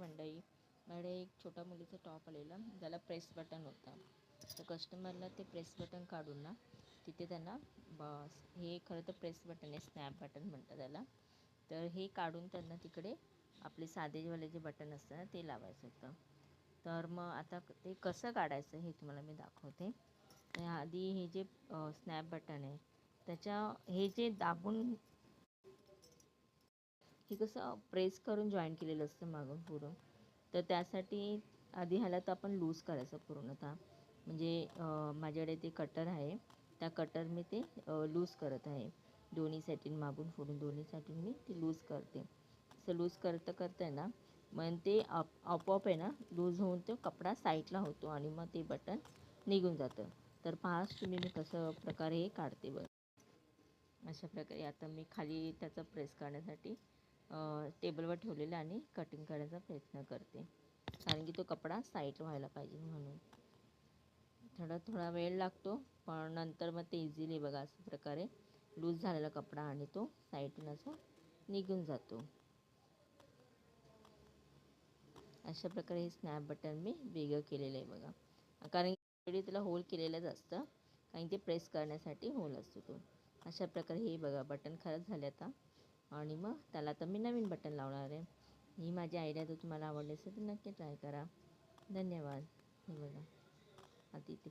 मंडळी, माझ्याकडे एक छोट्या मुलीचा टॉप आलेला, ज्याला प्रेस बटन होता. तर कस्टमरला ते प्रेस बटन काढून ना तिथे त्यांना बस, हे खरं तर प्रेस बटन आहे, स्नॅप बटन म्हणतात त्याला. तर हे काढून त्यांना तिकडे आपले साधेवाले जे बटन असतं ना ते लावायचं होतं. तर मग आता ते कसं काढायचं हे तुम्हाला मी दाखवते. तर आधी हे जे स्नॅप बटन आहे त्याच्या हे जे दाबून हे कसं प्रेस करून जॉईन केलेलं असतं मागून पुढून. तर त्यासाठी आधी ह्याला तर आपण लूज करायचं पूर्णतः. म्हणजे माझ्याकडे ते कटर आहे, त्या कटर मी ते लूज करत आहे. दोन्ही साईडून मागून पुढून दोन्ही साईडून मी ते लूज करते. असं लूज करता आहे ना, मग ते आपोआप आहे ना लूज होऊन तो कपडा साईडला होतो आणि मग ते बटन निघून जातं. तर पाहाच तुम्ही मी कसं प्रकारे हे काढते बघ. अशा प्रकारे आता मी खाली त्याचा प्रेस करण्यासाठी टेबलवर ठेवलेला आणि कटिंग करायचा प्रयत्न करते, कारण की तो कपडा साईड व्हायला पाहिजे म्हणून. थोडा वेळ लागतो, पण नंतर मग ते इझिली बघा अशा प्रकारे लूज झालेला कपडा आणि तो साईडून असा निघून जातो. अशा प्रकारे हे स्नॅप बटन मी वेगळं केलेलं आहे बघा, कारण ऑलरेडी त्याला होल केलेलंच असतं, कारण ते प्रेस करण्यासाठी होल असतो तो. अशा प्रकारे हे बघा बटन खराब झाले आता, आणि मग त्याला आता मी नवीन बटन लावणार आहे. ही माझी आयडिया जर तुम्हाला आवडली असेल तर नक्की ट्राय करा. धन्यवाद. हे बघा आता इथे